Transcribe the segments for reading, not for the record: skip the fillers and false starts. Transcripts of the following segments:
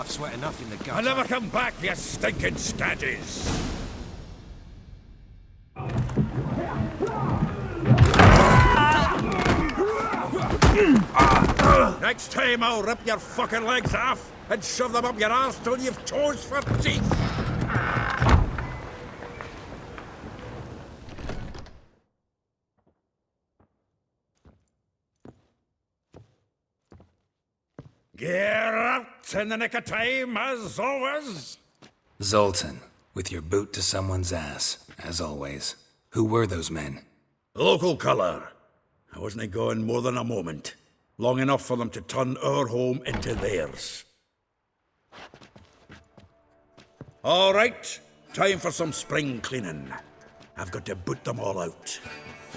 I've sweat enough in the gutter. I'll never come back, you stinking scadges! Next time I'll rip your fucking legs off and shove them up your arse till you've toes for teeth! Geralt, in the nick of time, as always. Zoltan, with your boot to someone's ass, as always. Who were those men? Local colour. I wasn't gone more than a moment. Long enough for them to turn our home into theirs. All right, time for some spring cleaning. I've got to boot them all out.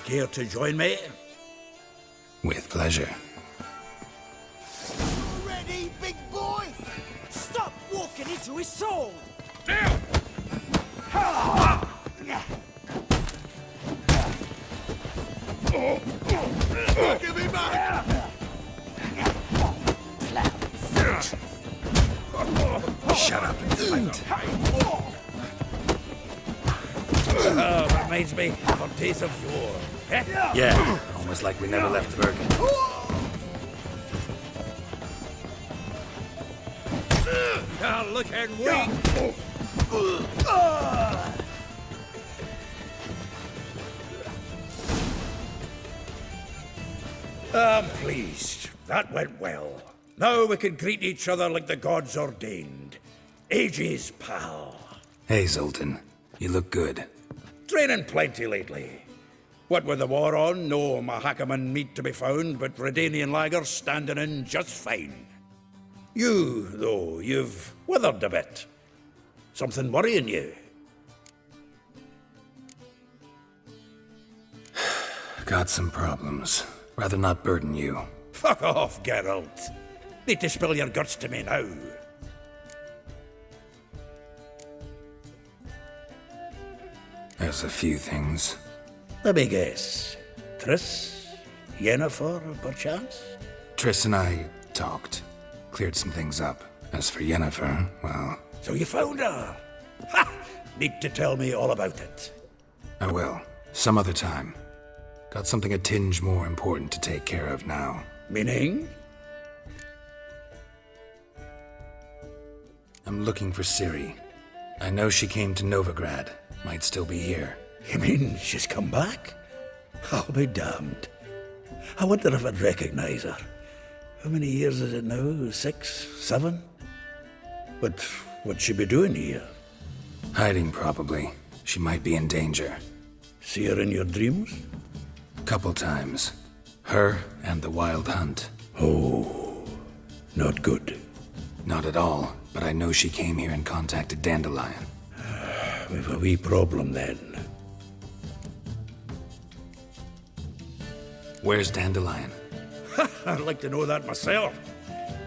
Care to join me? With pleasure. Ready, big boy? Stop walking into his soul! Down! Give me back! Shut up and fight. Reminds me of a days of yore. Yeah, almost like we never left Bergen. Looking weak! I'm pleased. That went well. Now we can greet each other like the gods ordained. Ages, pal. Hey, Zoltan. You look good. Training plenty lately. What with the war on, no Mahakaman meat to be found, but Redanian lagers standing in just fine. You, though, you've withered a bit. Something worrying you? Got some problems. Rather not burden you. Fuck off, Geralt. Need to spill your guts to me now. There's a few things. Let me guess. Triss? Yennefer, perchance? Triss and I talked. Cleared some things up. As for Yennefer, well... So you found her? Ha! Need to tell me all about it. I will. Some other time. Got something a tinge more important to take care of now. Meaning? I'm looking for Ciri. I know she came to Novigrad. Might still be here. You mean she's come back? I'll be damned. I wonder if I'd recognize her. How many years is it now? 6, 7? But what'd she be doing here? Hiding, probably. She might be in danger. See her in your dreams? Couple times. Her and the Wild Hunt. Oh, not good. Not at all, but I know she came here and contacted Dandelion. We've a wee problem then. Where's Dandelion? I'd like to know that myself.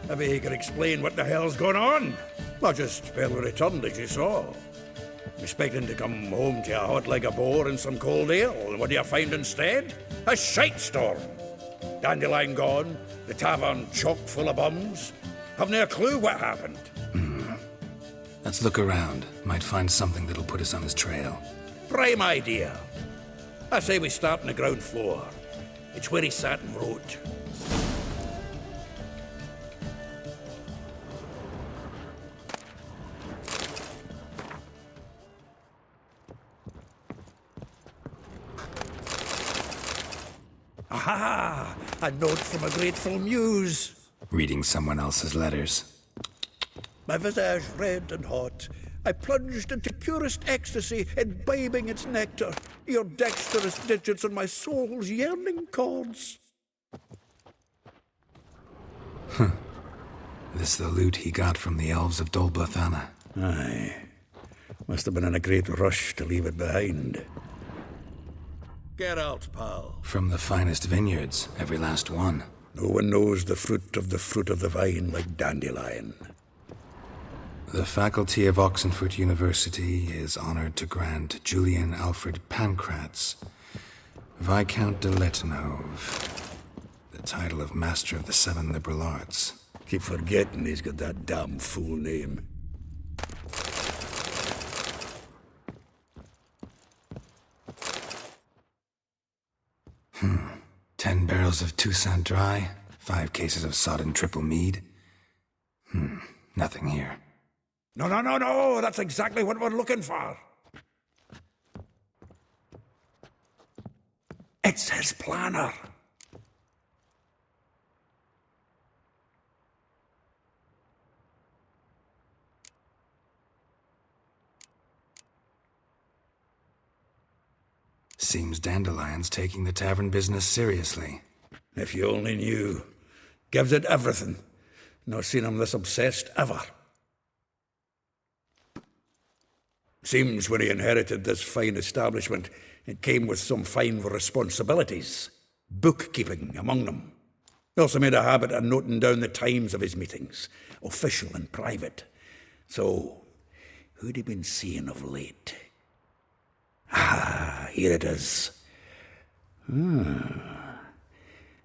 Maybe he could explain what the hell's going on. I just barely returned, as you saw. Expecting to come home to a hot leg of boar and some cold ale, and what do you find instead? A shite storm. Dandelion gone, the tavern chock full of bums. Haven't a clue what happened. Let's look around. Might find something that'll put us on his trail. Prime idea. I say we start on the ground floor. It's where he sat and wrote. Aha! A note from a grateful muse. Reading someone else's letters. My visage red and hot, I plunged into purest ecstasy, imbibing its nectar, your dexterous digits on my soul's yearning chords. This the loot he got from the elves of Dol Blathanna. Aye. Must have been in a great rush to leave it behind. Get out, pal. From the finest vineyards, every last one. No one knows the fruit of the vine like Dandelion. The faculty of Oxenfurt University is honored to grant Julian Alfred Pancratz, Viscount de Lettenhove, the title of Master of the Seven Liberal Arts. Keep forgetting he's got that damn full name. Hmm. 10 barrels of Toussaint Dry, 5 cases of sodden triple mead. Nothing here. No, that's exactly what we're looking for. It's his planner. Seems Dandelion's taking the tavern business seriously. If you only knew. Gives it everything. Not seen him this obsessed ever. Seems when he inherited this fine establishment, it came with some fine responsibilities. Bookkeeping among them. He also made a habit of noting down the times of his meetings, official and private. So, who'd he been seeing of late? Ah, here it is.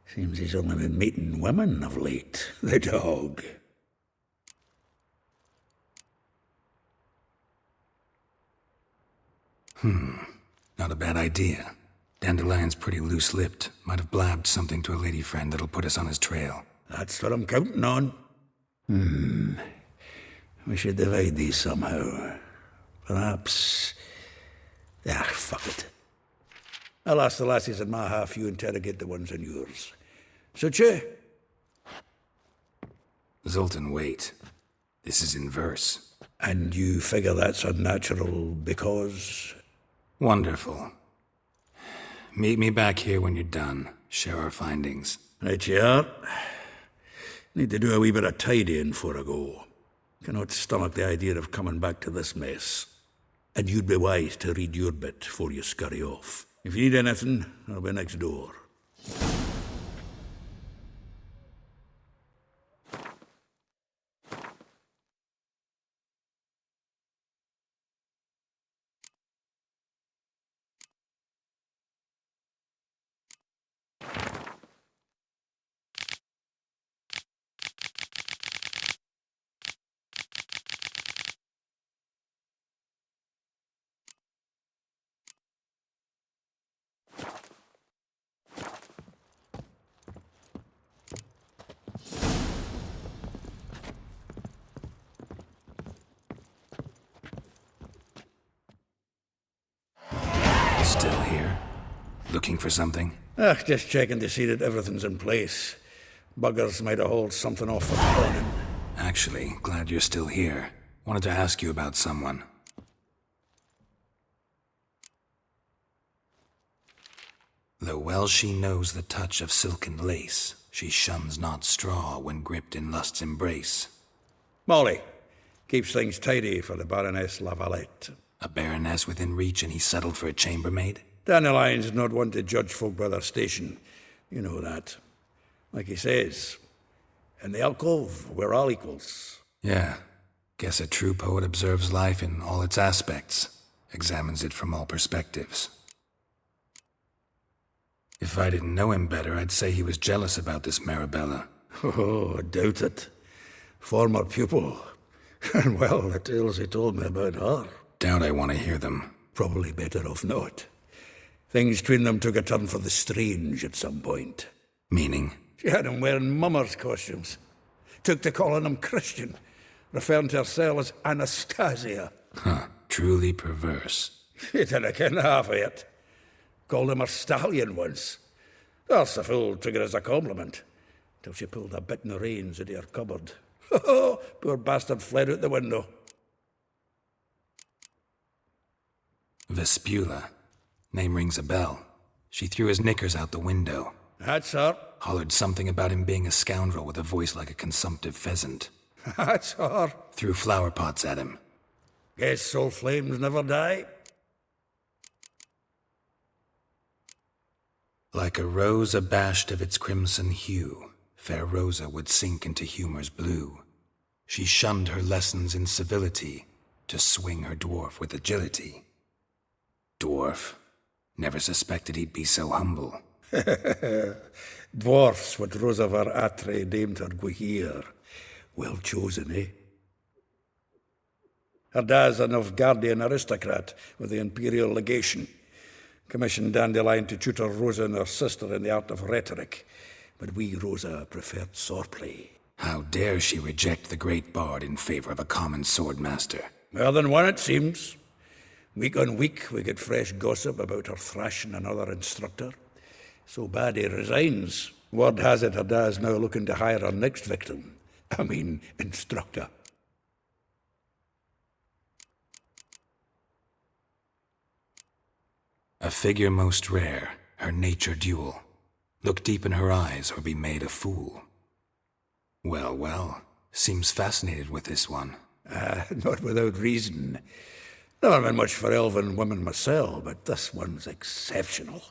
Seems he's only been meeting women of late, the dog. Not a bad idea. Dandelion's pretty loose-lipped. Might have blabbed something to a lady friend that'll put us on his trail. That's what I'm counting on. We should divide these somehow. Perhaps... fuck it. I'll ask the lassies in my half, you interrogate the ones in yours. Suit you? Zoltan, wait. This is in verse. And you figure that's unnatural because... Wonderful. Meet me back here when you're done. Share our findings. Right you are. Need to do a wee bit of tidying before I go. Cannot stomach the idea of coming back to this mess. And you'd be wise to read your bit before you scurry off. If you need anything, I'll be next door. Still here? Looking for something? Just checking to see that everything's in place. Buggers might have hauled something off for morning. Actually, glad you're still here. Wanted to ask you about someone. Though well she knows the touch of silken lace, she shuns not straw when gripped in lust's embrace. Molly keeps things tidy for the Baroness Lavalette. A baroness within reach and he settled for a chambermaid? Dandelion's not one to judge folk by their station. You know that. Like he says, in the alcove, we're all equals. Yeah. Guess a true poet observes life in all its aspects, examines it from all perspectives. If I didn't know him better, I'd say he was jealous about this Marabella. Oh, I doubt it. Former pupil. And well, the tales he told me about her. Doubt I want to hear them. Probably better off not. Things between them took a turn for the strange at some point. Meaning? She had him wearing mummers' costumes. Took to calling him Christian, referring to herself as Anastasia. Huh. Truly perverse. He didn't ken half of it. Called him her stallion once. That's the fool took it as a compliment, till she pulled a bit in the reins into her cupboard. Poor bastard fled out the window. Vespula. Name rings a bell. She threw his knickers out the window. That's her. Hollered something about him being a scoundrel with a voice like a consumptive pheasant. That's her. Threw flower pots at him. Guess soul flames never die. Like a rose abashed of its crimson hue, fair Rosa would sink into humor's blue. She shunned her lessons in civility to swing her dwarf with agility. Dwarf. Never suspected he'd be so humble. Dwarfs what Rosa var Atre named her Guihir. Well chosen, eh? Her dad's a Novigradian aristocrat with the Imperial Legation. Commissioned Dandelion to tutor Rosa and her sister in the art of rhetoric. But we, Rosa, preferred swordplay. How dare she reject the great bard in favor of a common swordmaster? More than one, it seems. Week on week, we get fresh gossip about her thrashing another instructor. So bad he resigns. Word has it her dad's now looking to hire her next victim. Instructor. A figure most rare, her nature dual. Look deep in her eyes or be made a fool. Well, well, seems fascinated with this one. Not without reason. Never been much for elven women myself, but this one's exceptional.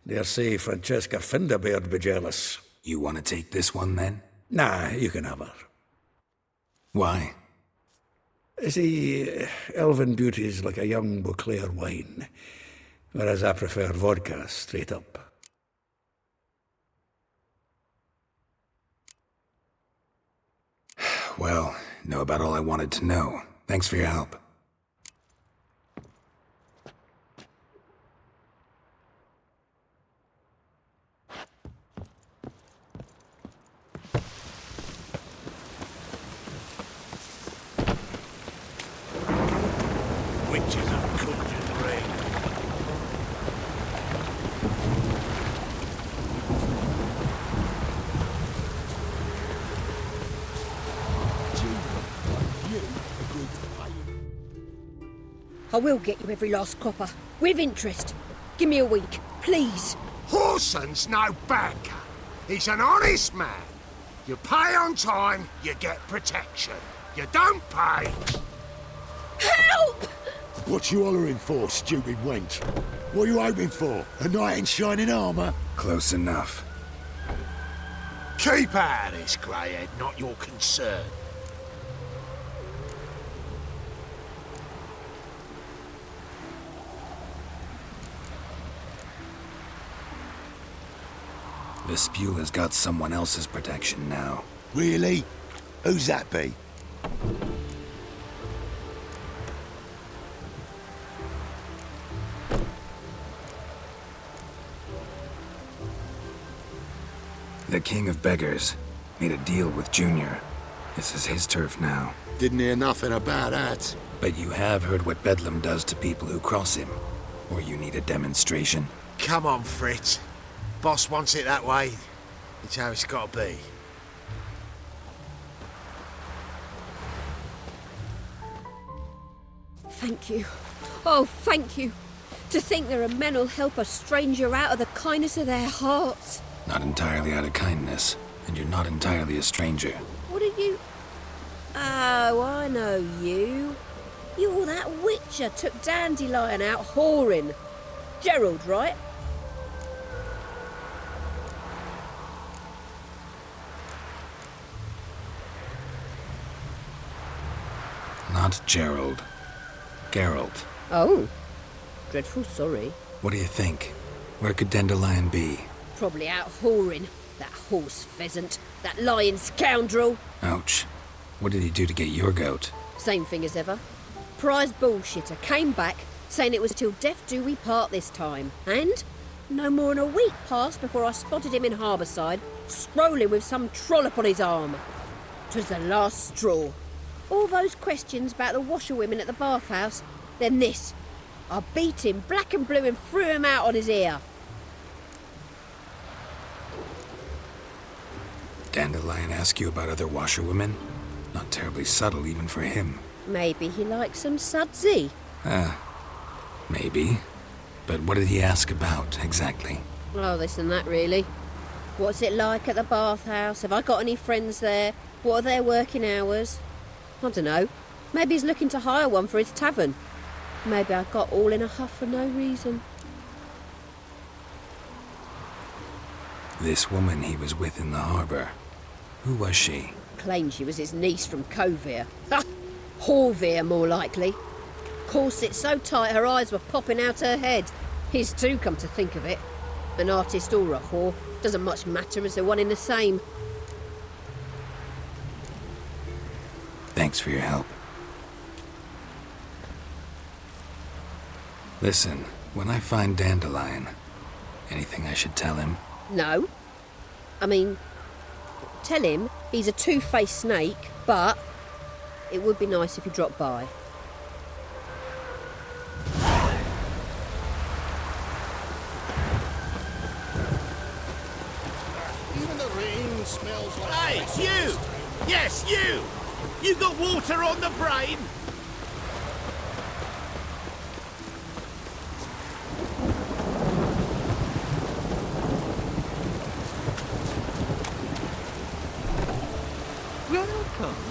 Dare say Francesca Finderbeard'd be jealous. You want to take this one, then? Nah, you can have her. Why? See, elven beauty's like a young Beauclair wine, whereas I prefer vodka straight up. Well, know about all I wanted to know. Thanks for your help. Witches of Conjured Rain. I will get you every last copper, with interest. Give me a week, please. Horson's no banker. He's an honest man. You pay on time, you get protection. You don't pay. Help! What you hollering for, stupid wench? What you hoping for? A knight in shining armour? Close enough. Keep out of this, greyhead, not your concern. Vespula's got someone else's protection now. Really? Who's that be? The King of Beggars made a deal with Junior. This is his turf now. Didn't hear nothing about that. But you have heard what Bedlam does to people who cross him. Or you need a demonstration? Come on, Fritz. Boss wants it that way. It's how it's got to be. Thank you. Oh, thank you. To think there are men who'll help a stranger out of the kindness of their hearts. Not entirely out of kindness, and you're not entirely a stranger. What are you... Oh, I know you. You're that witcher took Dandelion out whoring. Geralt, right? Not Gerald. Geralt. Oh. Dreadful sorry. What do you think? Where could Dandelion be? Probably out whoring. That horse pheasant. That lying scoundrel. Ouch. What did he do to get your goat? Same thing as ever. Prize bullshitter came back, saying it was till death do we part this time. And no more than a week passed before I spotted him in Harbourside, strolling with some trollop on his arm. 'Twas the last straw. All those questions about the washerwomen at the bathhouse, then this. I beat him black and blue and threw him out on his ear. Dandelion ask you about other washerwomen? Not terribly subtle even for him. Maybe he likes some sudsy. Maybe. But what did he ask about, exactly? Oh, this and that, really. What's it like at the bathhouse? Have I got any friends there? What are their working hours? I don't know. Maybe he's looking to hire one for his tavern. Maybe I got all in a huff for no reason. This woman he was with in the harbour. Who was she? Claimed she was his niece from Kovir. Ha! Horvir, more likely. Corset so tight her eyes were popping out her head. His too, come to think of it. An artist or a whore. Doesn't much matter as they're one in the same. Thanks for your help. Listen, when I find Dandelion, anything I should tell him? No. I mean, tell him he's a two-faced snake, but it would be nice if he dropped by. Even the rain smells like... Hey, it's you! Yes, you! You got water on the brain?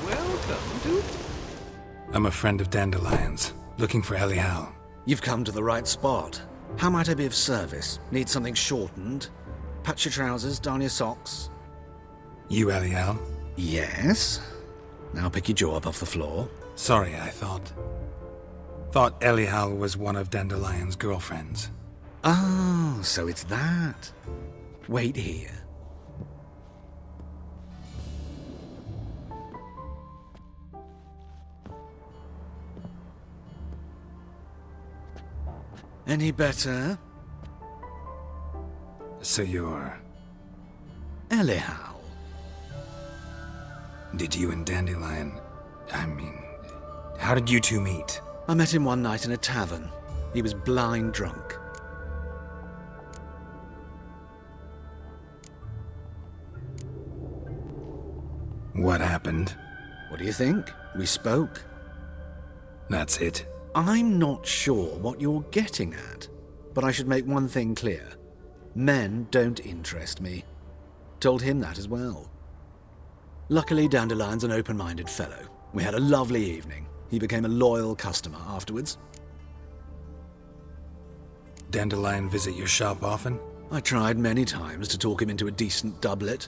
Welcome to... I'm a friend of Dandelion's, looking for Elial. You've come to the right spot. How might I be of service? Need something shortened? Patch your trousers, darn your socks. You Elial? Yes. Now pick your jaw up off the floor. Sorry, I thought Elial was one of Dandelion's girlfriends. Oh, so it's that. Wait here. Any better? So you're... Elial. Did you and Dandelion... how did you two meet? I met him one night in a tavern. He was blind drunk. What happened? What do you think? We spoke. That's it. I'm not sure what you're getting at, but I should make one thing clear. Men don't interest me. Told him that as well. Luckily, Dandelion's an open-minded fellow. We had a lovely evening. He became a loyal customer afterwards. Dandelion visit your shop often? I tried many times to talk him into a decent doublet.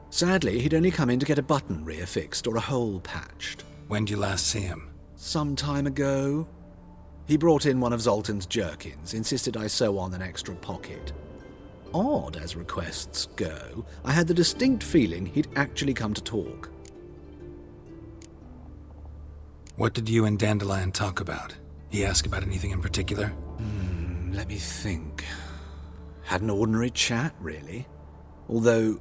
Sadly, he'd only come in to get a button reaffixed or a hole patched. When'd you last see him? Some time ago. He brought in one of Zoltan's jerkins, insisted I sew on an extra pocket. Odd as requests go, I had the distinct feeling he'd actually come to talk. What did you and Dandelion talk about? He ask about anything in particular? Let me think. Had an ordinary chat, really. Although,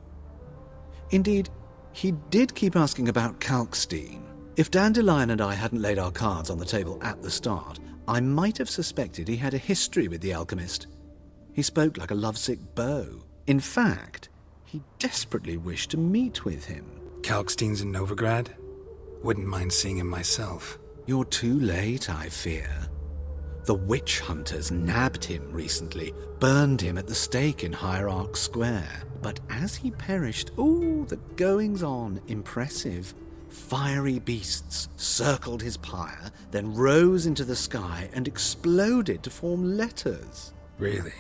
indeed, he did keep asking about Kalkstein. If Dandelion and I hadn't laid our cards on the table at the start, I might have suspected he had a history with the alchemist. He spoke like a lovesick beau. In fact, he desperately wished to meet with him. Kalkstein's in Novigrad? Wouldn't mind seeing him myself. You're too late, I fear. The witch hunters nabbed him recently, burned him at the stake in Hierarch Square. But as he perished, the goings-on, impressive. Fiery beasts circled his pyre, then rose into the sky and exploded to form letters. Really?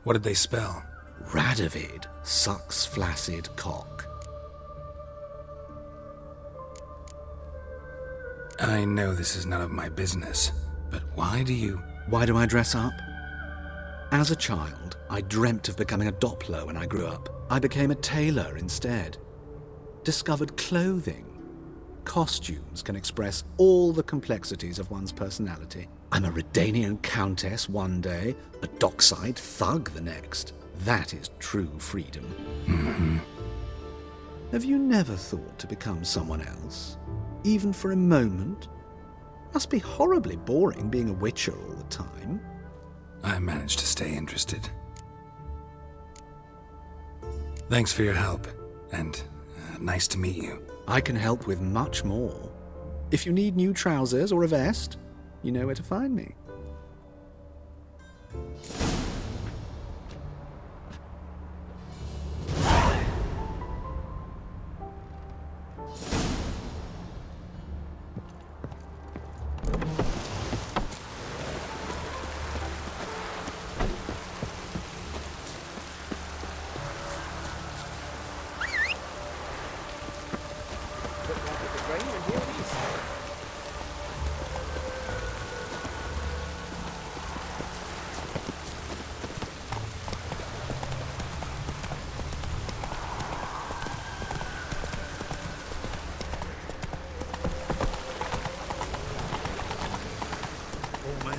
What did they spell? Radovid sucks flaccid cock. I know this is none of my business, but why do I dress up? As a child, I dreamt of becoming a Doppler when I grew up. I became a tailor instead. Discovered clothing. Costumes can express all the complexities of one's personality. I'm a Redanian countess one day, a dockside thug the next. That is true freedom. Mm-hmm. Have you never thought to become someone else? Even for a moment? Must be horribly boring being a witcher all the time. I managed to stay interested. Thanks for your help, and nice to meet you. I can help with much more. If you need new trousers or a vest, you know where to find me.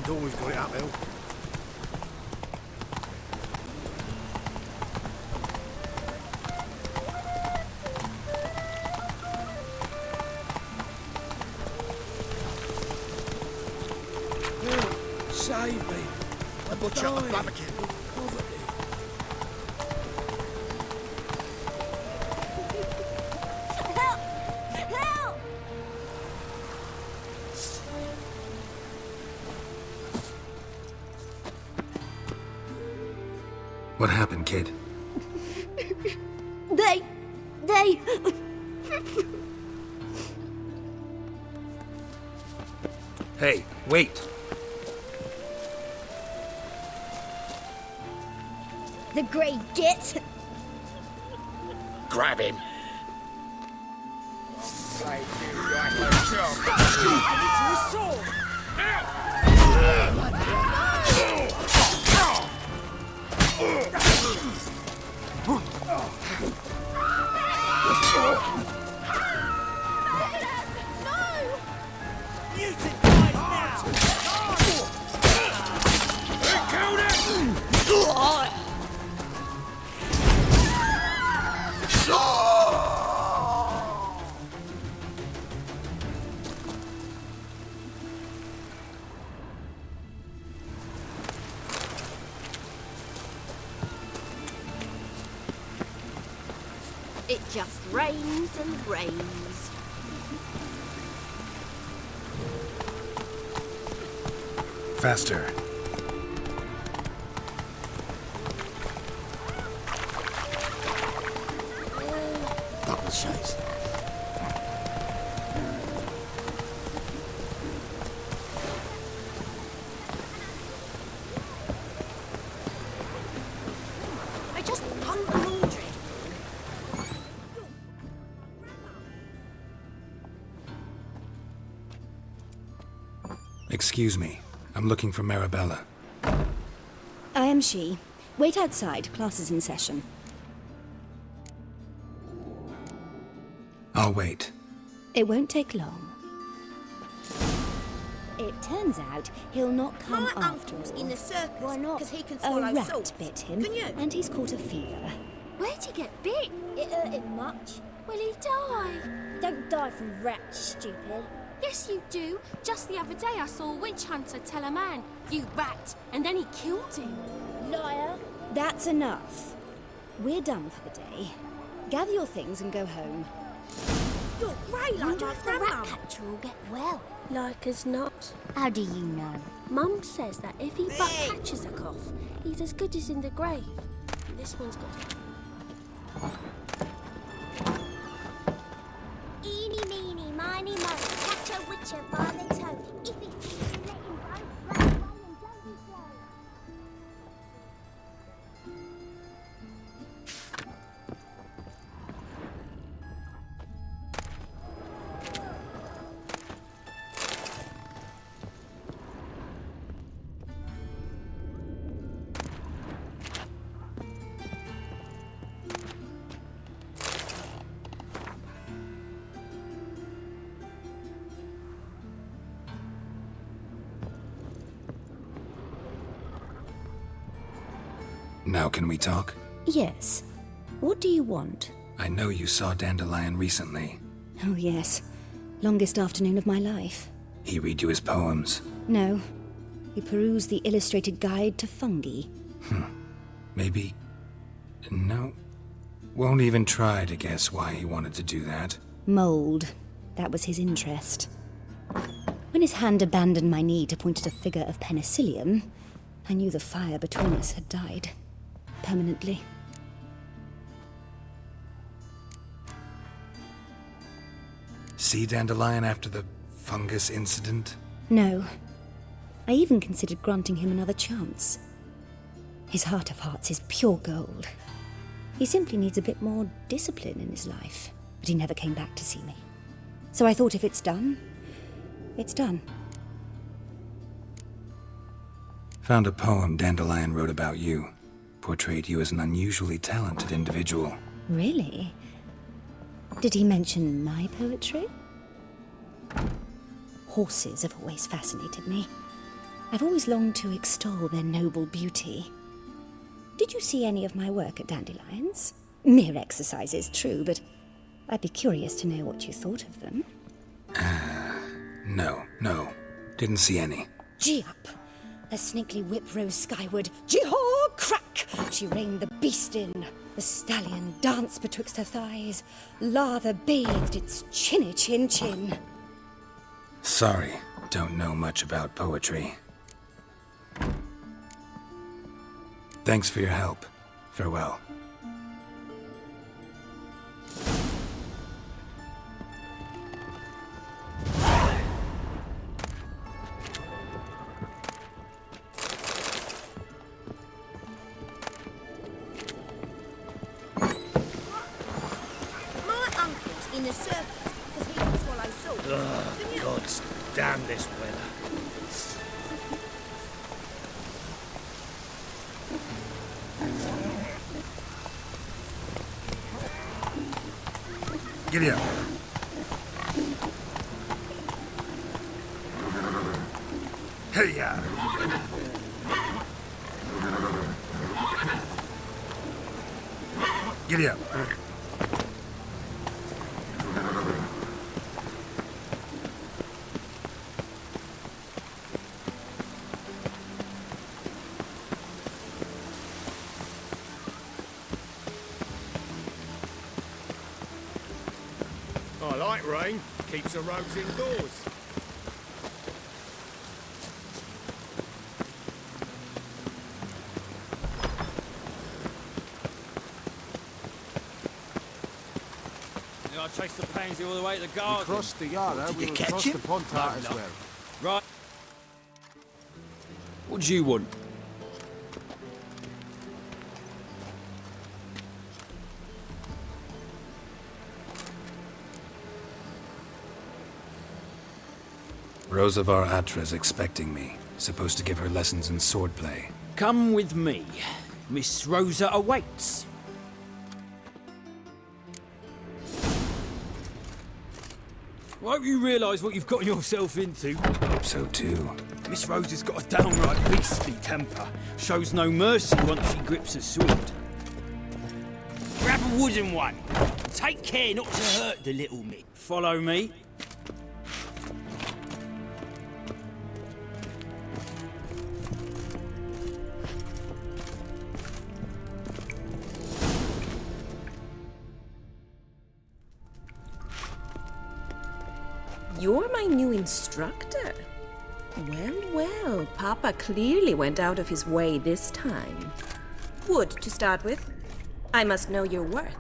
ain't always got it uphill. Save me. A butcher, a flabberkin. Poverty. Help! Help! What happened, kid? They... Hey, wait! The grey git. Grab him. To his sword. Mutant dies now. It just rains and rains. Faster. Double chase. I just hung the laundry. Excuse me. I'm looking for Marabella. I am she. Wait outside. Class is in session. I'll wait. It won't take long. It turns out he'll not come My after uncle's all. in the circus. Why not? Because he can A swallow rat salt. bit him, Can you? and he's caught a fever. Where'd he get bit? It hurt him much. Will he die? Don't die from rats, stupid. Yes, you do. Just the other day I saw a witch hunter tell a man, "You rat," and then he killed him. Liar. That's enough. We're done for the day. Gather your things and go home. You're grey like Wonder my if the rat grandmum. catcher will get well. Like as not. How do you know? Mum says that if he but Hey. catches a cough, he's as good as in the grave. This one's got Eeny, meeny, miny, mo. Catch a witcher by the toe. If he thinks to let him go, run away and don't be slow. Now can we talk? Yes. What do you want? I know you saw Dandelion recently. Oh, yes. Longest afternoon of my life. He read you his poems. No. He perused the illustrated guide to fungi. Maybe... No. Won't even try to guess why he wanted to do that. Mold. That was his interest. When his hand abandoned my knee to point at a figure of penicillium, I knew the fire between us had died. Permanently. See Dandelion after the fungus incident? No. I even considered granting him another chance. His heart of hearts is pure gold. He simply needs a bit more discipline in his life. But he never came back to see me. So I thought if it's done, it's done. Found a poem Dandelion wrote about you. Portrayed you as an unusually talented individual. Really? Did he mention my poetry? Horses have always fascinated me. I've always longed to extol their noble beauty. Did you see any of my work at Dandelion's? Mere exercises, true, but I'd be curious to know what you thought of them. No. Didn't see any. Gee up! Her snakely whip rose skyward. Gee-haw! Crack! She reined the beast in. The stallion danced betwixt her thighs. Lather bathed its chinny chin. Sorry, don't know much about poetry. Thanks for your help. Farewell. In the circus, because he can swallow salt. Ugh, God damn this weather. Giddy up. Hey-ya! Giddy up. I like rain. Keeps the roads indoors. I chased the pansy all the way to the garden. Crossed the yard, Did we you were catch across him? the Pontart as No. well. Right. What do you want? Rosavar Atra's expecting me. Supposed to give her lessons in swordplay. Come with me. Miss Rosa awaits. I hope you realise what you've got yourself into. Hope so too. Miss Rosa's got a downright beastly temper. Shows no mercy once she grips a sword. Grab a wooden one. Take care not to hurt the little mitt. Follow me. You're my new instructor. Well, Papa clearly went out of his way this time. Wood, to start with. I must know your worth.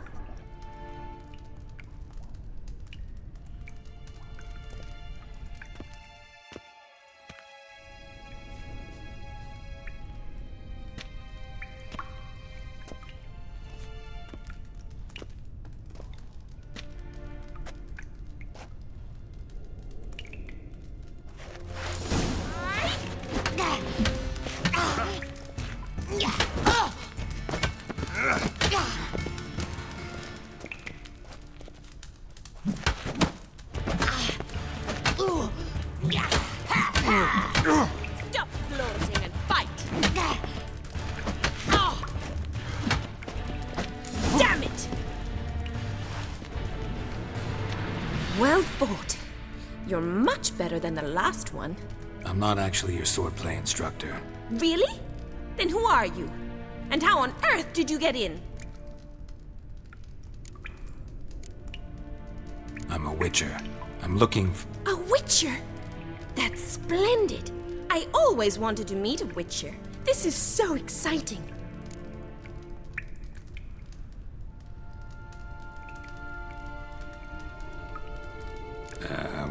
Stop floating and fight! Damn it! Well fought. You're much better than the last one. I'm not actually your swordplay instructor. Really? Then who are you? And how on earth did you get in? I'm a witcher. I'm looking A witcher? That's splendid. I always wanted to meet a witcher. This is so exciting.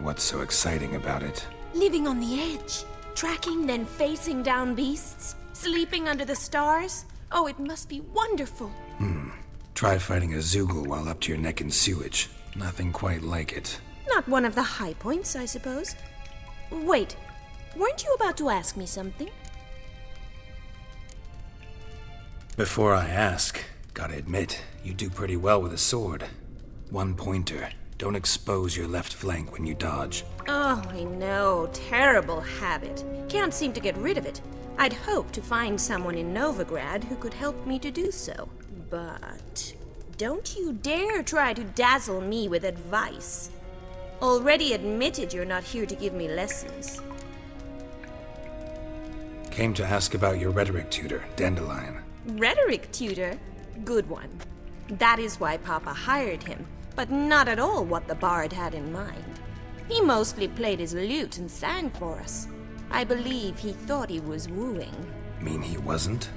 What's so exciting about it? Living on the edge. Tracking, then facing down beasts. Sleeping under the stars. Oh, it must be wonderful. Try fighting a Zoogle while up to your neck in sewage. Nothing quite like it. Not one of the high points, I suppose. Wait, weren't you about to ask me something? Before I ask, gotta admit, you do pretty well with a sword. One pointer. Don't expose your left flank when you dodge. Oh, I know. Terrible habit. Can't seem to get rid of it. I'd hoped to find someone in Novigrad who could help me to do so. But don't you dare try to dazzle me with advice. Already admitted you're not here to give me lessons. Came to ask about your rhetoric tutor, Dandelion. Rhetoric tutor? Good one. That is why Papa hired him, but not at all what the bard had in mind. He mostly played his lute and sang for us. I believe he thought he was wooing. Mean he wasn't?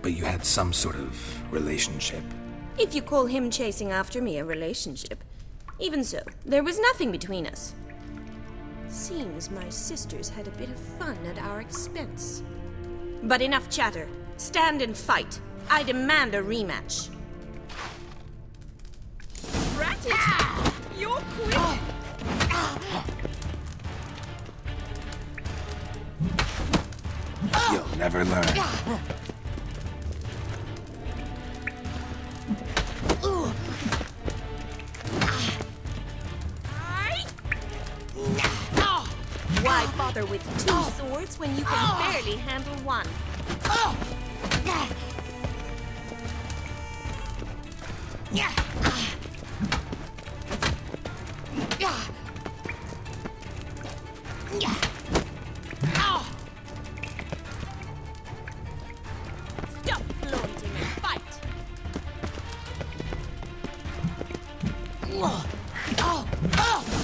But you had some sort of relationship. If you call him chasing after me a relationship. Even so, there was nothing between us. Seems my sisters had a bit of fun at our expense. But enough chatter. Stand and fight. I demand a rematch. Rat it! You're quick! You'll never learn. Why bother with two swords when you can barely handle one? Stop flaunting and fight!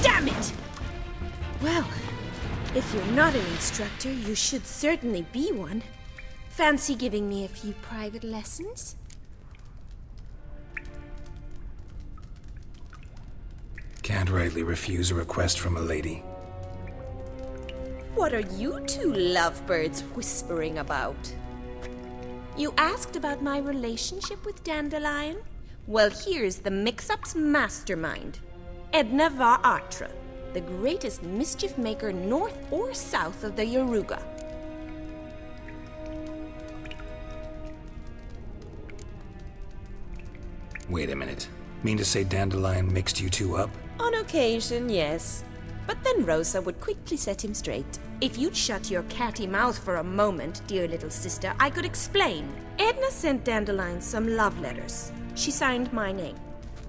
Damn it! Well, if you're not an instructor, you should certainly be one. Fancy giving me a few private lessons? Can't rightly refuse a request from a lady. What are you two lovebirds whispering about? You asked about my relationship with Dandelion? Well, here's the mix-up's mastermind. Edna var Atra, the greatest mischief maker north or south of the Yaruga. Wait a minute. Mean to say Dandelion mixed you two up? On occasion, yes. But then Rosa would quickly set him straight. If you'd shut your catty mouth for a moment, dear little sister, I could explain. Edna sent Dandelion some love letters. She signed my name.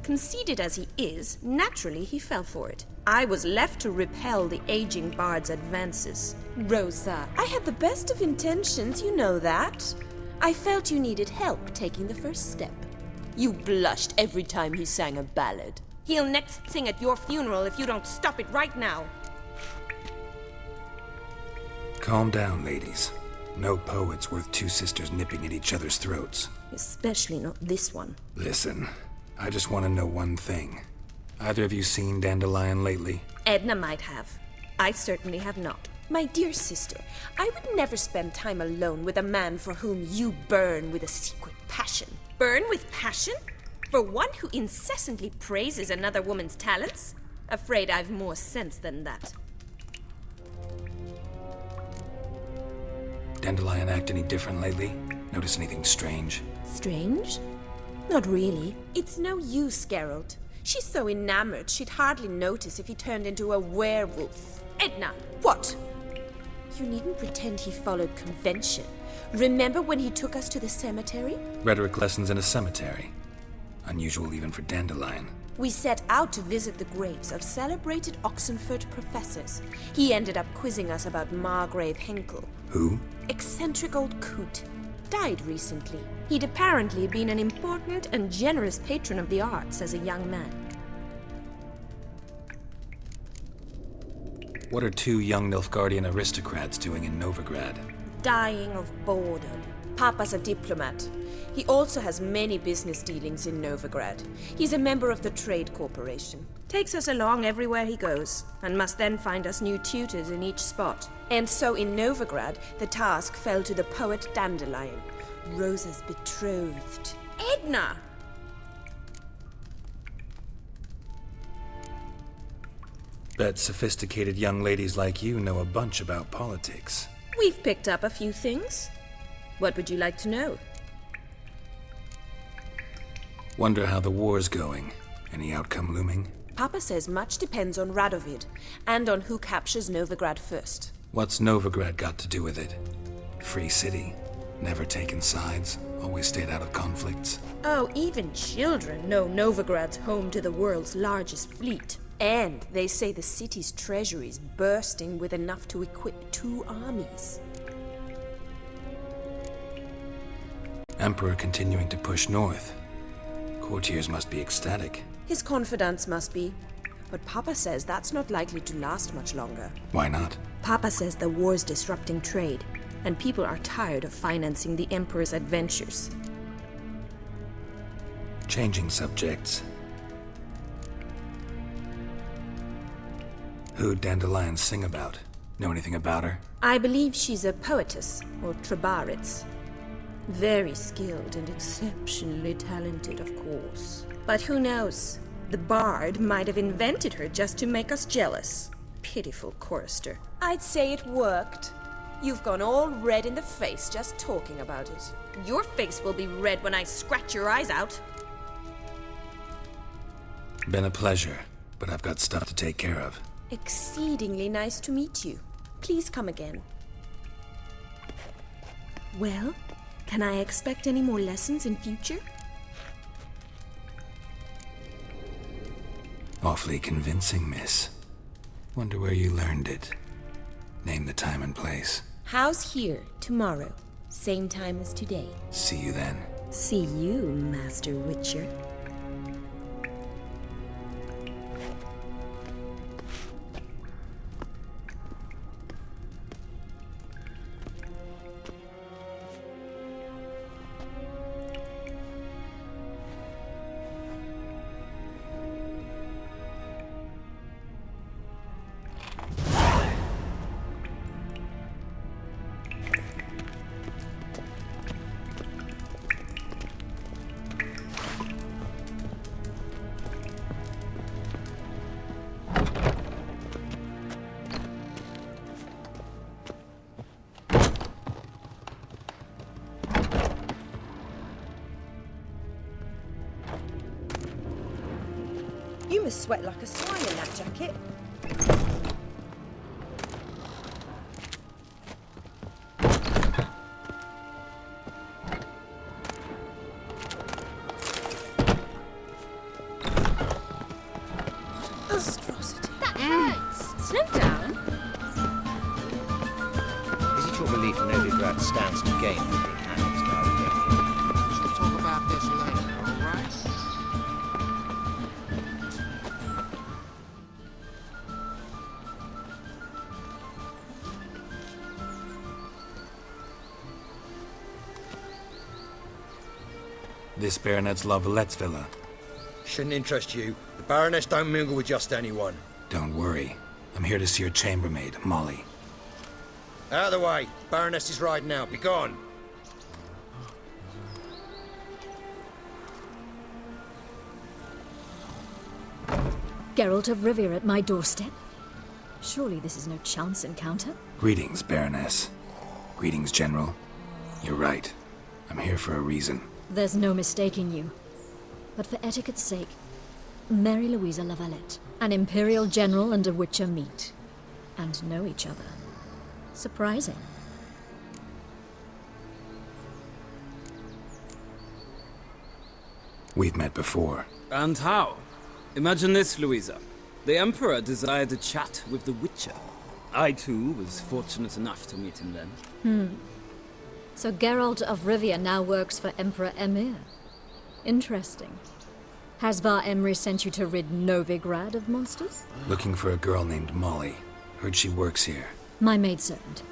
Conceited as he is, naturally he fell for it. I was left to repel the aging bard's advances. Rosa, I had the best of intentions, you know that. I felt you needed help taking the first step. You blushed every time he sang a ballad. He'll next sing at your funeral if you don't stop it right now. Calm down, ladies. No poet's worth two sisters nipping at each other's throats. Especially not this one. Listen, I just want to know one thing. Either of you seen Dandelion lately? Edna might have. I certainly have not. My dear sister, I would never spend time alone with a man for whom you burn with a secret passion. Burn with passion? For one who incessantly praises another woman's talents? Afraid I've more sense than that. Dandelion act any different lately? Notice anything strange? Strange? Not really. It's no use, Geralt. She's so enamored she'd hardly notice if he turned into a werewolf. Edna! What? You needn't pretend he followed convention. Remember when he took us to the cemetery? Rhetoric lessons in a cemetery. Unusual even for Dandelion. We set out to visit the graves of celebrated Oxenford professors. He ended up quizzing us about Margrave Henkel. Who? Eccentric old coot. Died recently. He'd apparently been an important and generous patron of the arts as a young man. What are two young Nilfgaardian aristocrats doing in Novigrad? Dying of boredom. Papa's a diplomat. He also has many business dealings in Novigrad. He's a member of the Trade Corporation. Takes us along everywhere he goes, and must then find us new tutors in each spot. And so in Novigrad, the task fell to the poet Dandelion, Rosa's betrothed. Edna! Bet sophisticated young ladies like you know a bunch about politics. We've picked up a few things. What would you like to know? Wonder how the war's going. Any outcome looming? Papa says much depends on Radovid, and on who captures Novigrad first. What's Novigrad got to do with it? Free city. Never taken sides. Always stayed out of conflicts. Oh, even children know Novigrad's home to the world's largest fleet. And they say the city's treasury is bursting with enough to equip 2 armies. Emperor continuing to push north. Courtiers must be ecstatic. His confidants must be. But Papa says that's not likely to last much longer. Why not? Papa says the war's disrupting trade, and people are tired of financing the Emperor's adventures. Changing subjects. Who'd Dandelion sing about? Know anything about her? I believe she's a poetess, or trabaritz. Very skilled and exceptionally talented, of course. But who knows? The bard might have invented her just to make us jealous. Pitiful chorister. I'd say it worked. You've gone all red in the face just talking about it. Your face will be red when I scratch your eyes out. Been a pleasure, but I've got stuff to take care of. Exceedingly nice to meet you. Please come again. Well, can I expect any more lessons in future? Awfully convincing, miss. Wonder where you learned it. Name the time and place. House here, tomorrow. Same time as today. See you then. See you, Master Witcher. You must sweat like a swine in that jacket. Atrocity. That hurts. Slow down. Is it your belief Novigrad stands to gain from being annexed by Arcadia? We shall talk about this later, all right? This Baronet's Lavallette's villa. Shouldn't interest you. The Baroness don't mingle with just anyone. Don't worry. I'm here to see your chambermaid, Molly. Out of the way. Baroness is riding out. Be gone. Geralt of Rivia at my doorstep? Surely this is no chance encounter? Greetings, Baroness. Greetings, General. You're right. I'm here for a reason. There's no mistaking you. But for etiquette's sake, Mary Louisa Lavalette, an Imperial General and a Witcher meet. And know each other. Surprising. We've met before. And how? Imagine this, Louisa. The Emperor desired a chat with the Witcher. I, too, was fortunate enough to meet him then. So Geralt of Rivia now works for Emperor Emir. Interesting. Has Var Emry sent you to rid Novigrad of monsters? Looking for a girl named Molly. Heard she works here. My maidservant.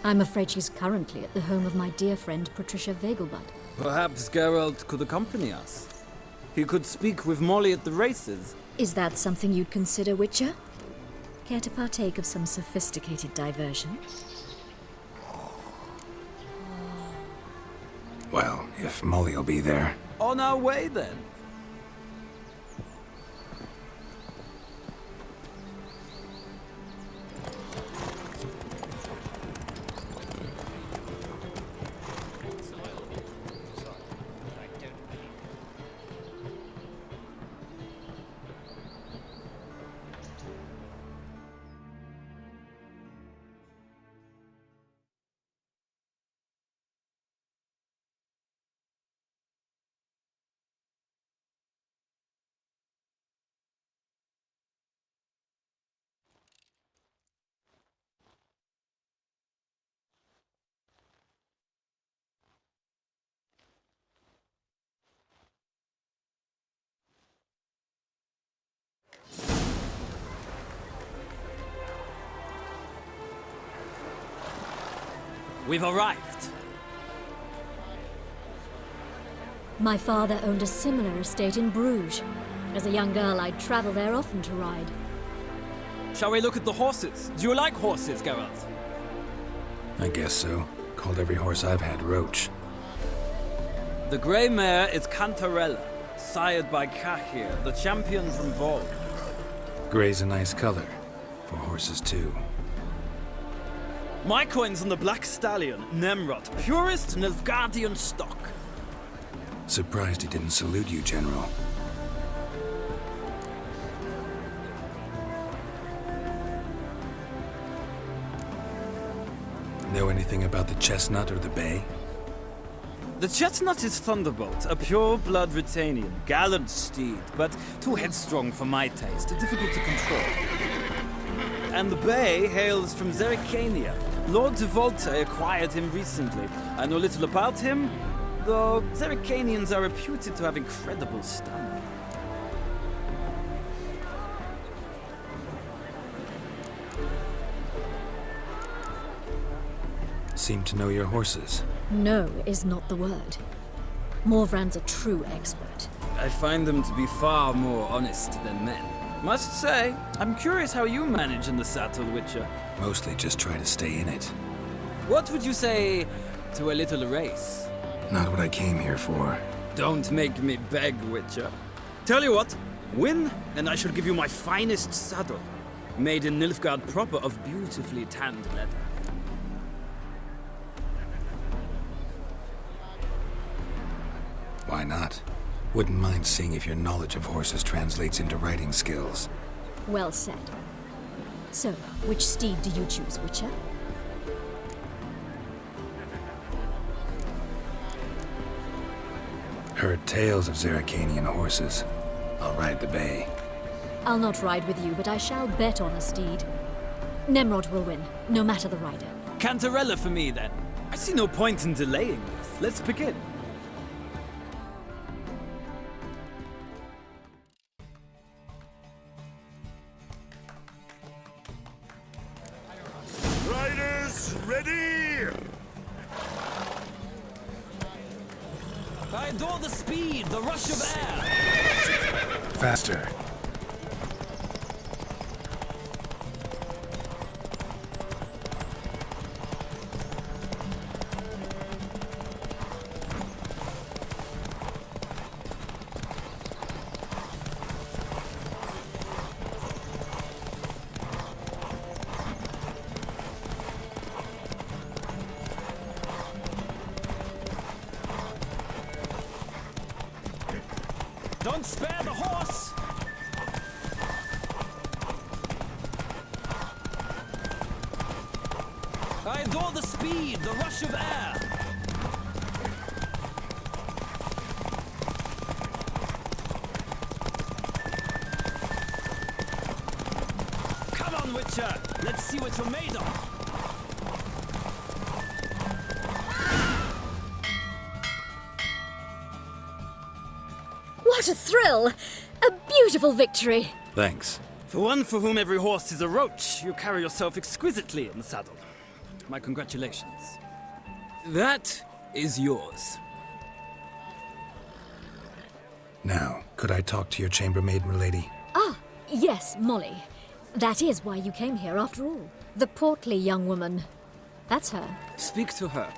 I'm afraid she's currently at the home of my dear friend Patricia Vegelbud. Perhaps Geralt could accompany us. He could speak with Molly at the races. Is that something you'd consider, Witcher? Care to partake of some sophisticated diversion? Well, if Molly'll be there. On our way, then. we've arrived. My father owned a similar estate in Bruges. As a young girl, I'd travel there often to ride. Shall we look at the horses? Do you like horses, Geralt? I guess so. Called every horse I've had Roach. The grey mare is Cantarella, sired by Cahir, the champion from Vol. Grey's a nice color. For horses, too. My coin's on the black stallion, Nemrod, purest Nilfgaardian stock. Surprised he didn't salute you, General. Know anything about the chestnut or the bay? The chestnut is Thunderbolt, a pure-blood Britannian, gallant steed, but too headstrong for my taste, difficult to control. And the bay hails from Zericania. Lord de Volte acquired him recently. I know little about him, though Zericanians are reputed to have incredible stamina. Seem to know your horses. No is not the word. Morvrand's a true expert. I find them to be far more honest than men. Must say, I'm curious how you manage in the saddle, Witcher. Mostly just try to stay in it. What would you say to a little race? Not what I came here for. Don't make me beg, Witcher. Tell you what, win, and I shall give you my finest saddle. Made in Nilfgaard proper of beautifully tanned leather. Why not? Wouldn't mind seeing if your knowledge of horses translates into riding skills. Well said. So, which steed do you choose, Witcher? Heard tales of Zericanian horses. I'll ride the bay. I'll not ride with you, but I shall bet on a steed. Nemrod will win, no matter the rider. Cantarella for me, then. I see no point in delaying this. Let's begin. Riders, ready! I adore the speed, the rush of air! Faster. Don't spare the horse! I adore the speed, the rush of air! Come on, Witcher! Let's see what you're made of! What a thrill! A beautiful victory! Thanks. For one for whom every horse is a roach, you carry yourself exquisitely in the saddle. My congratulations. That is yours. Now, could I talk to your chambermaid, milady? Ah, yes, Molly. That is why you came here after all. The portly young woman. That's her. Speak to her.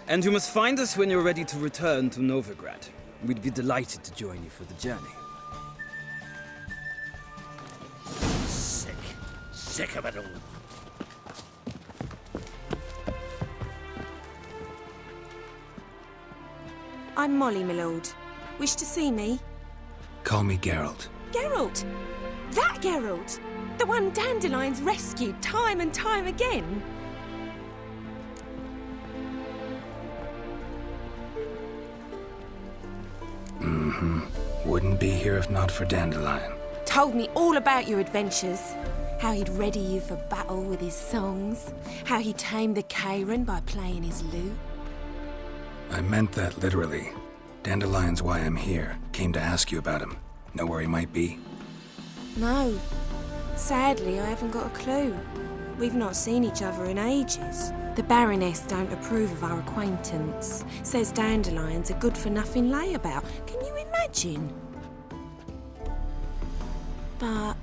And you must find us when you're ready to return to Novigrad. We'd be delighted to join you for the journey. Sick of it all. I'm Molly, my lord. Wish to see me? Call me Geralt. Geralt! That Geralt! The one Dandelion's rescued time and time again! Wouldn't be here if not for Dandelion. Told me all about your adventures. How he'd ready you for battle with his songs. How he tamed the Kairan by playing his lute. I meant that literally. Dandelion's why I'm here. Came to ask you about him. Know where he might be? No. Sadly, I haven't got a clue. We've not seen each other in ages. The Baroness don't approve of our acquaintance. Says Dandelion's a good-for-nothing layabout. Can you imagine? But...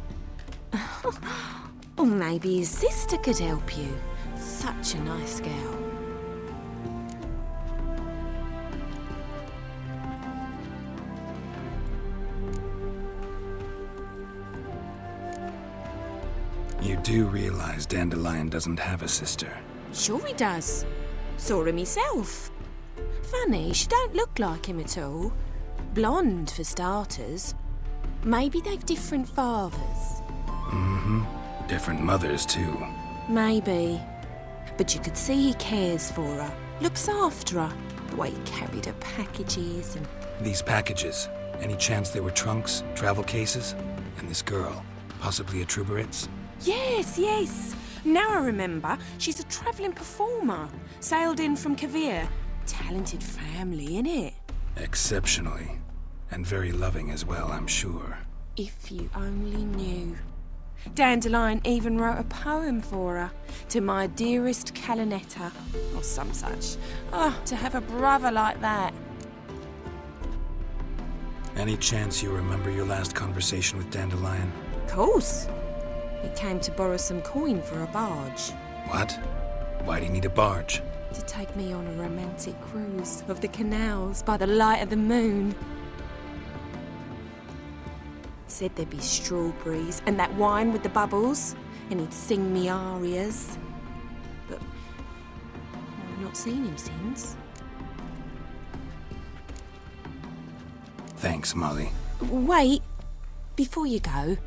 or maybe his sister could help you. Such a nice girl. You do realize Dandelion doesn't have a sister? Sure he does. Saw him himself. Funny, she don't look like him at all. Blonde, for starters. Maybe they've different fathers. Mm-hmm. Different mothers, too. Maybe. But you could see he cares for her. Looks after her. The way he carried her packages and... These packages, any chance they were trunks, travel cases? And this girl, possibly a Troubaritz? Yes, yes. Now I remember, she's a travelling performer. Sailed in from Kavir. Talented family, innit? Exceptionally. And very loving as well, I'm sure. If you only knew. Dandelion even wrote a poem for her. To my dearest Calinetta. Or some such. Oh, to have a brother like that. Any chance you remember your last conversation with Dandelion? Of course. He came to borrow some coin for a barge. What? Why do you need a barge? To take me on a romantic cruise of the canals by the light of the moon. Said there'd be strawberries and that wine with the bubbles, and he'd sing me arias. But I've not seen him since. Thanks, Molly. Wait, before you go,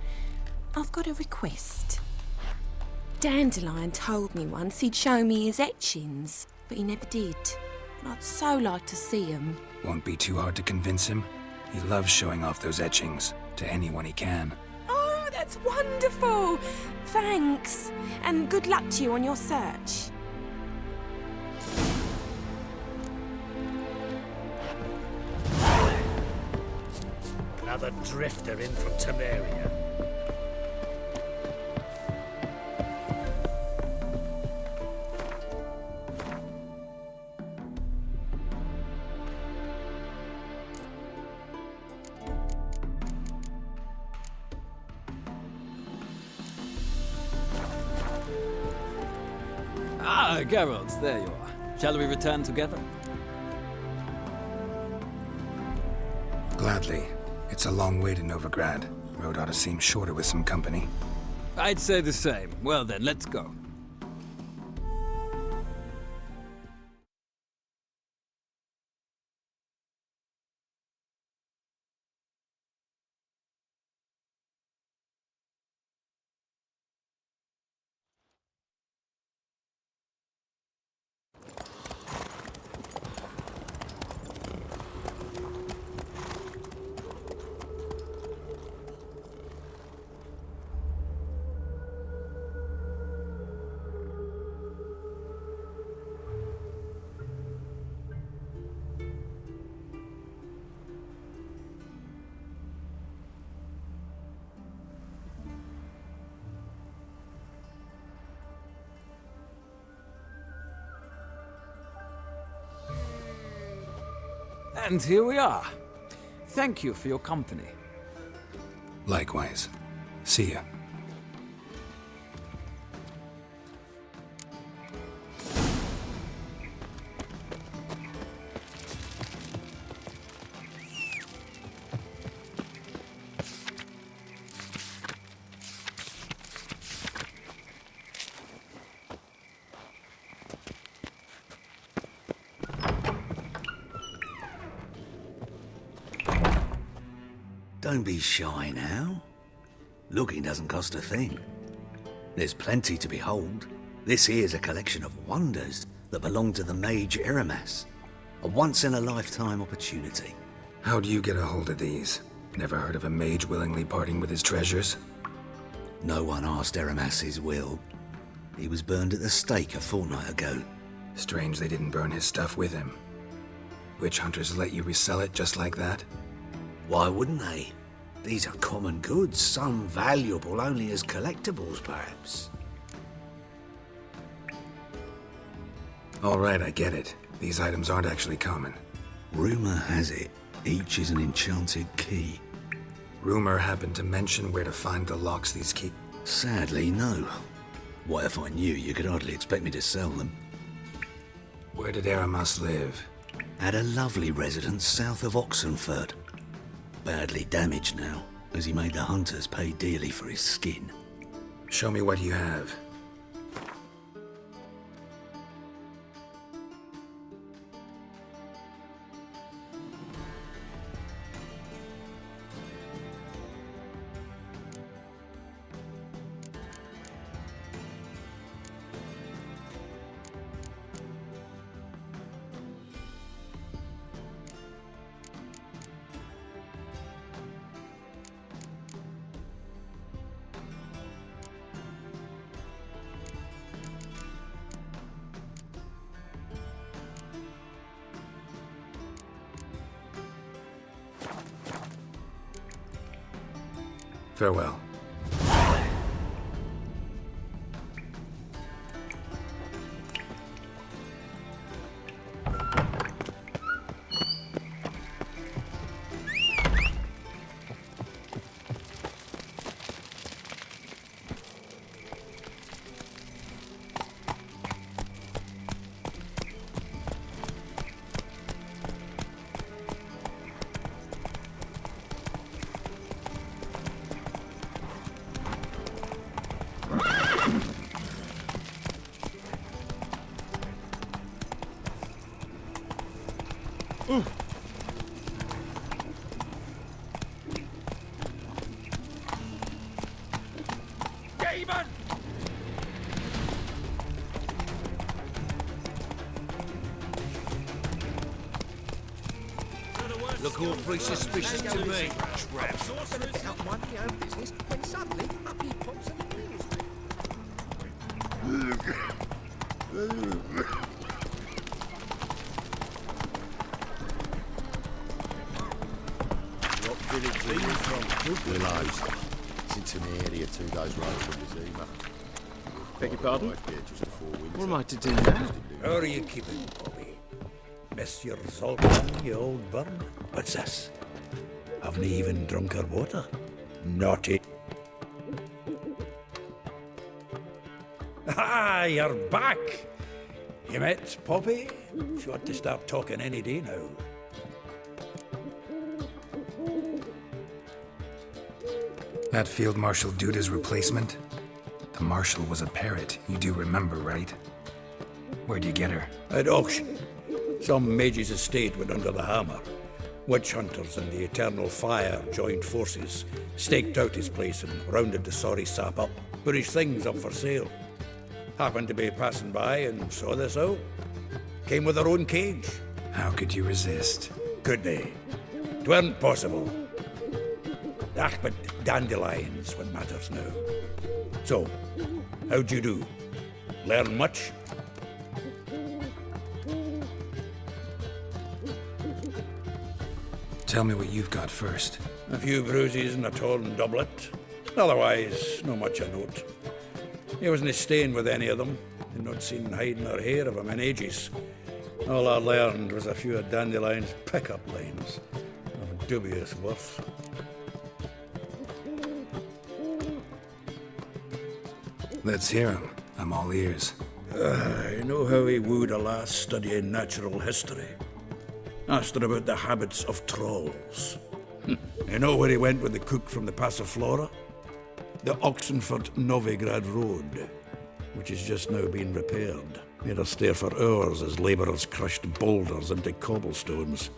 I've got a request. Dandelion told me once he'd show me his etchings, but he never did. And I'd so like to see them. Won't be too hard to convince him. He loves showing off those etchings to anyone he can. Oh, that's wonderful! Thanks, and good luck to you on your search. Another drifter in from Temeria. Ah, Geralt, there you are. Shall we return together? Gladly. It's a long way to Novigrad. Road ought to seem shorter with some company. I'd say the same. Well then, let's go. And here we are. Thank you for your company. Likewise. See ya. Don't be shy now. Looking doesn't cost a thing. There's plenty to behold. This here's a collection of wonders that belong to the mage Iramas. A once-in-a-lifetime opportunity. How do you get a hold of these? Never heard of a mage willingly parting with his treasures? No one asked Iramas his will. He was burned at the stake a fortnight ago. Strange they didn't burn his stuff with him. Witch hunters let you resell it just like that? Why wouldn't they? These are common goods, some valuable only as collectibles, perhaps. All right, I get it. These items aren't actually common. Rumour has it, each is an enchanted key. Rumor happened to mention where to find the locks these keep? Sadly, no. What if I knew, you could hardly expect me to sell them. Where did Aramas live? At a lovely residence south of Oxenford. Badly damaged now, as he made the hunters pay dearly for his skin. Show me what you have. Farewell. Look awfully suspicious to me. What village are you from? Willows. It's into the area 2 days road from the Zima. Beg your pardon? What am I to do now? How are you keeping, Bobby? Monsieur Zoltan, you old burn? What's this? Haven't even drunk her water? Naughty. Ah, you're back! You met Poppy? She ought to start talking any day now. That Field Marshal Duda's replacement? The Marshal was a parrot, you do remember, right? Where'd you get her? At auction. Some mage's estate went under the hammer. Witch hunters and the Eternal Fire joined forces, staked out his place and rounded the sorry sap up, put his things up for sale. Happened to be passing by and saw this out. Came with her own cage. How could you resist? Could they? 'Tweren't possible. Ah, but dandelions what matters now. So, how'd you do? Learn much? Tell me what you've got first. A few bruises and a torn doublet. Otherwise, no much a note. He wasn't staying with any of them. I'd not seen hiding or hair of him in ages. All I learned was a few of Dandelion's pick-up lines of dubious worth. Let's hear him. I'm all ears. I know how he wooed a lass studying natural history. Asked her about the habits of trolls. You know where he went with the cook from the Passiflora? The Oxenford Novigrad Road, which is just now being repaired. Made her stare for hours as labourers crushed boulders into cobblestones,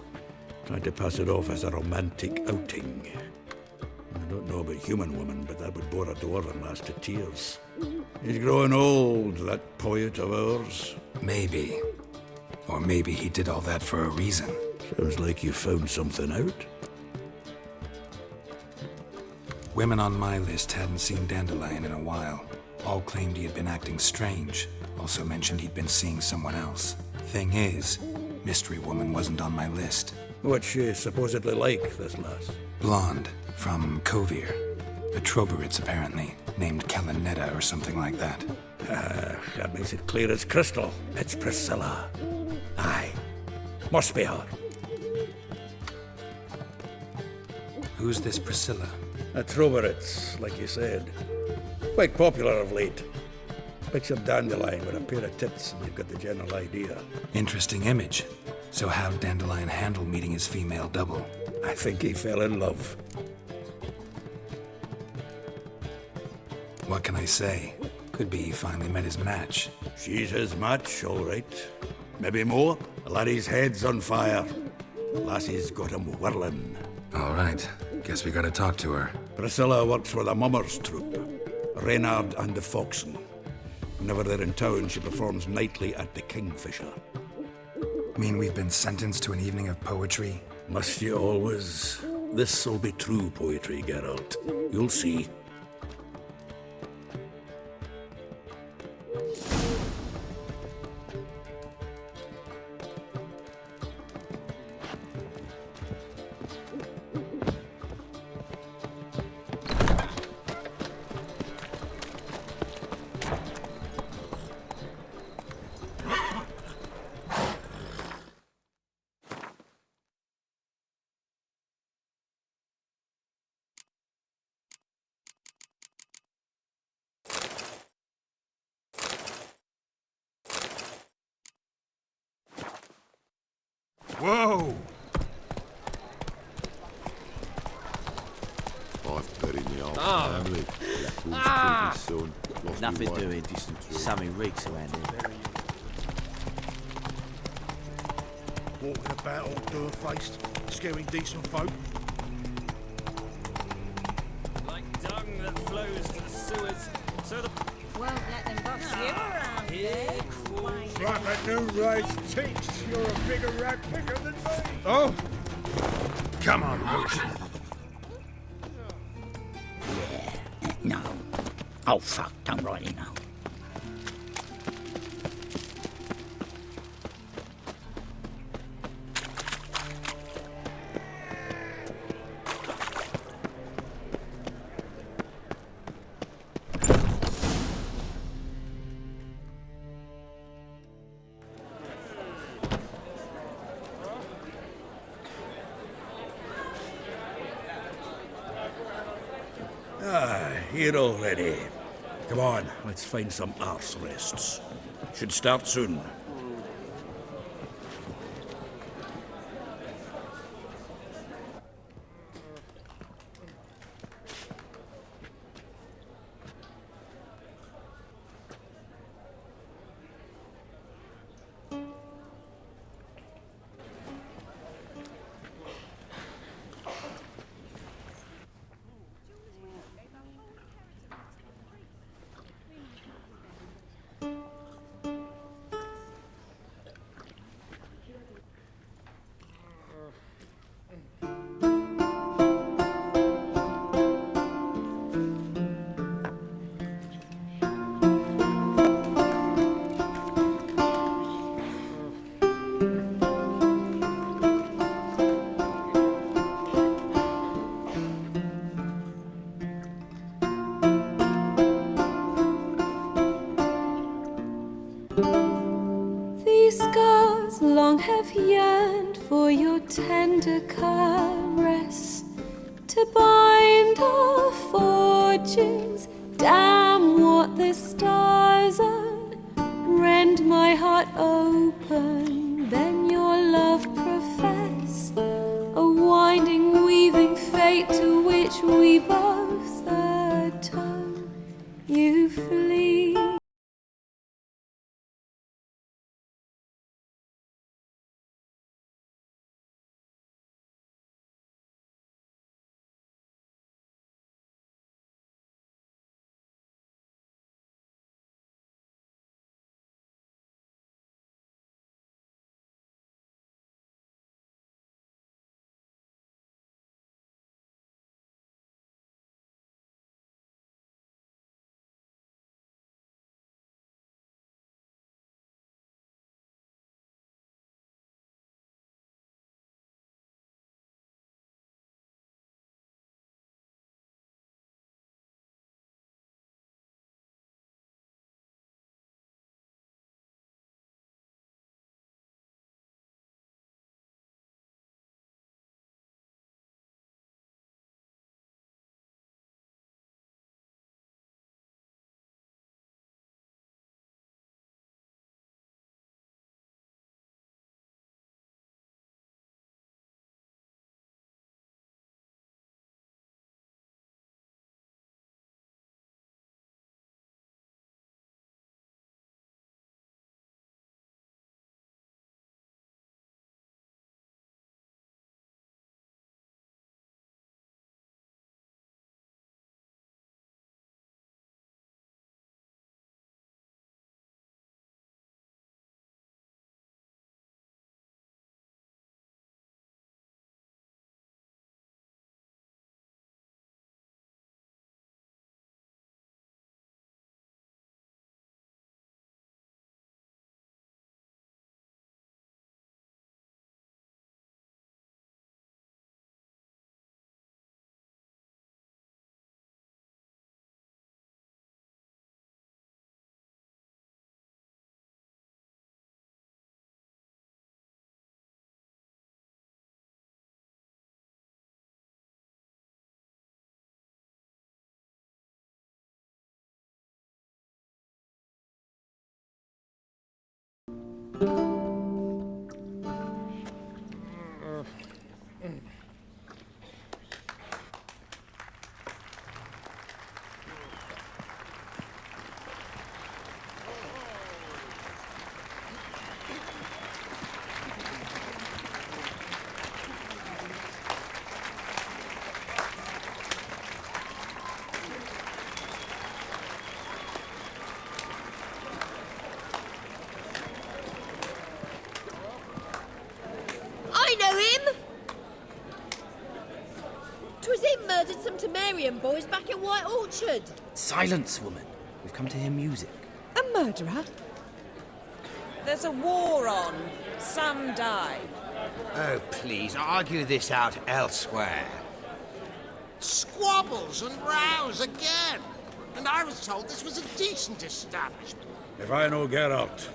trying to pass it off as a romantic outing. I don't know about human women, but that would bore a dwarven lass to tears. He's growing old, that poet of ours. Maybe. Or maybe he did all that for a reason. Sounds like you found something out. Women on my list hadn't seen Dandelion in a while. All claimed he had been acting strange. Also mentioned he'd been seeing someone else. Thing is, Mystery Woman wasn't on my list. What's she supposedly like, this lass? Blonde, from Kovir. A Troberitz, apparently, named Calanetta or something like that. That makes it clear as crystal. It's Priscilla. Aye. Must be her. Who's this Priscilla? A Troberitz, like you said. Quite popular of late. Picture Dandelion with a pair of tits and you've got the general idea. Interesting image. So how'd Dandelion handle meeting his female double? I think he fell in love. What can I say? Could be he finally met his match. She's his match, all right. Maybe more. The laddie's head's on fire. Lassie's got him whirling. All right. Guess we gotta talk to her. Priscilla works for the Mummers troupe. Reynard and the Foxen. Whenever they're in town, she performs nightly at the Kingfisher. Mean we've been sentenced to an evening of poetry? Must you always? This'll be true poetry, Geralt. You'll see. Whoa! I've buried the old Oh. family. Leopold's Ah. killed his son. Lost Nothing my wife. doing, just something reeks around here. Walking about all door-faced, scaring decent folk. Like dung that flows to the sewers, so the... Won't let them boss you around here. Like a new race teach, you're a bigger rat picker than me. Oh! Come on, Roach. No. Oh, fuck, don't write it now. Here already. Come on, let's find some arse rests. Should start soon. These scars long have yearned for your tender caress, to bind our fortunes. Damn what the stars are, rend my heart open, then your love profess, a winding weaving fate to which we both atone. You flee. Salarian boys back at White Orchard. Silence, woman. We've come to hear music. A murderer? There's a war on. Some die. Oh, please, argue this out elsewhere. Squabbles and rows again. And I was told this was a decent establishment. If I know Geralt,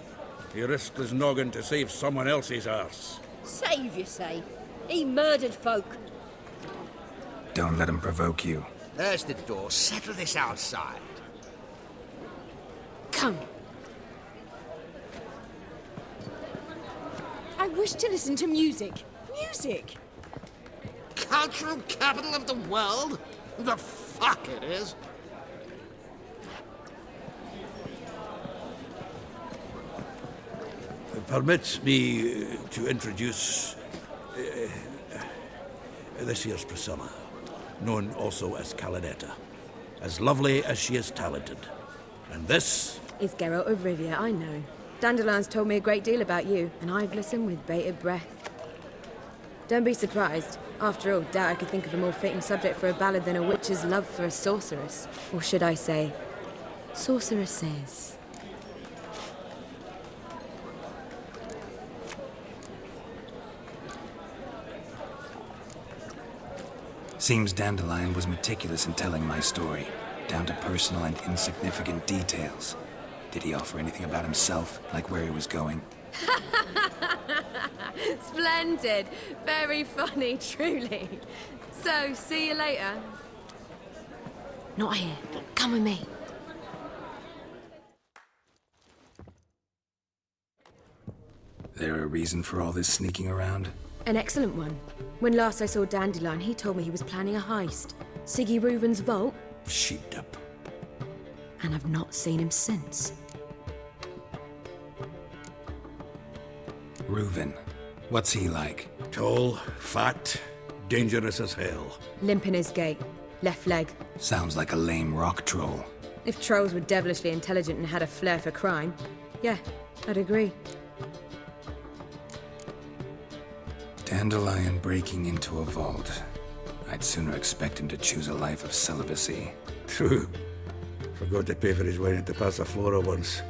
he risked his noggin to save someone else's arse. Save, you say? He murdered folk. Don't let him provoke you. There's the door. Settle this outside. Come. I wish to listen to music. Music! Cultural capital of the world? The fuck it is. Permit me to introduce this here's Priscilla, known also as Caladetta. As lovely as she is talented. And this is Geralt of Rivia, I know. Dandelion's told me a great deal about you, and I've listened with bated breath. Don't be surprised. After all, doubt I could think of a more fitting subject for a ballad than a witch's love for a sorceress. Or should I say, sorceresses. Seems Dandelion was meticulous in telling my story, down to personal and insignificant details. Did he offer anything about himself, like where he was going? Splendid. Very funny, truly. So, see you later. Not here. Come with me. There a reason for all this sneaking around? An excellent one. When last I saw Dandelion, he told me he was planning a heist. Siggy Reuven's vault. Sheep-up. And I've not seen him since. Reuven. What's he like? Tall, fat, dangerous as hell. Limp in his gait. Left leg. Sounds like a lame rock troll. If trolls were devilishly intelligent and had a flair for crime, yeah, I'd agree. Dandelion breaking into a vault. I'd sooner expect him to choose a life of celibacy. True. Forgot to pay for his wine at the Passaflora once.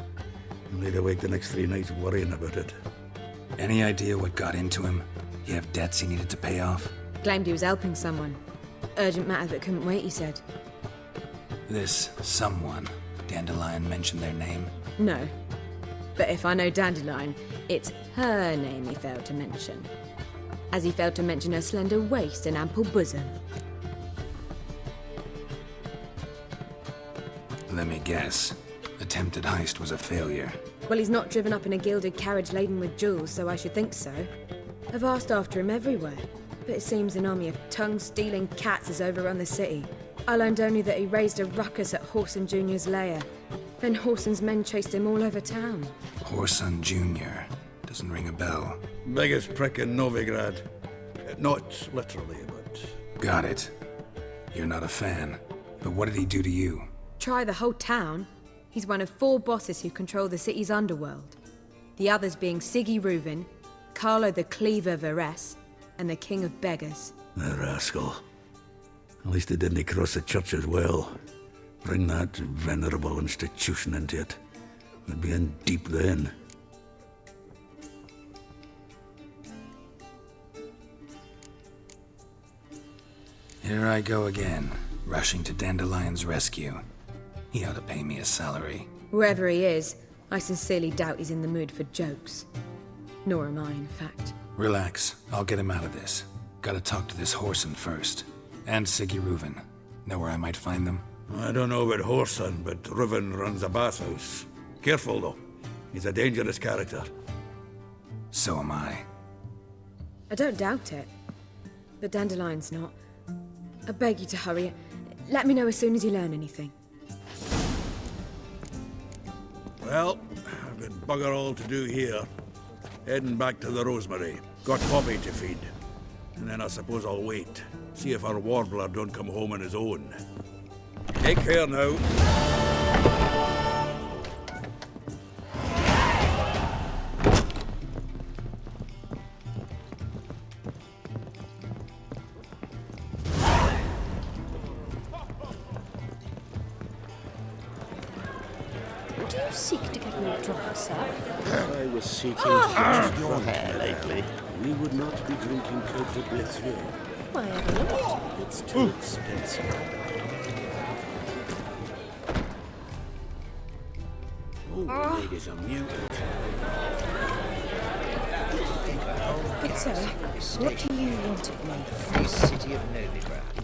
And laid awake the next 3 nights worrying about it. Any idea what got into him? He have debts he needed to pay off? Claimed he was helping someone. Urgent matter that couldn't wait, he said. This someone, Dandelion mentioned their name? No. But if I know Dandelion, it's her name he failed to mention. As he failed to mention her slender waist and ample bosom. Let me guess. Attempted heist was a failure. Well, he's not driven up in a gilded carriage laden with jewels, so I should think so. I've asked after him everywhere, but it seems an army of tongue-stealing cats has overrun the city. I learned only that he raised a ruckus at Whoreson Jr.'s lair. Then Whoreson's men chased him all over town. Whoreson Jr. Doesn't ring a bell. Biggest prick in Novigrad. Not literally, but... Got it. You're not a fan. But what did he do to you? Try the whole town. He's one of 4 bosses who control the city's underworld. The others being Siggy Reuven, Carlo the Cleaver Varese, and the King of Beggars. The rascal. At least he didn't cross the church as well. Bring that venerable institution into it. We'd be in deep then. Here I go again, rushing to Dandelion's rescue. He ought to pay me a salary. Whoever he is, I sincerely doubt he's in the mood for jokes. Nor am I, in fact. Relax, I'll get him out of this. Gotta talk to this Whoreson first. And Siggy Reuven. Know where I might find them? I don't know about Whoreson, but Reuven runs a bathhouse. Careful, though. He's a dangerous character. So am I. I don't doubt it. But Dandelion's not. I beg you to hurry. Let me know as soon as you learn anything. Well, I've got bugger all to do here. Heading back to the Rosemary. Got Poppy to feed. And then I suppose I'll wait. See if our warbler don't come home on his own. Take care now. Do you seek to get me drunk, sir? I was seeking your hair lately. We would not be drinking Cote de Blessure. Why, I don't know. It's too expensive. Oh, ladies are mutant. Good sir, what do you want of me? Free city of Novigrad.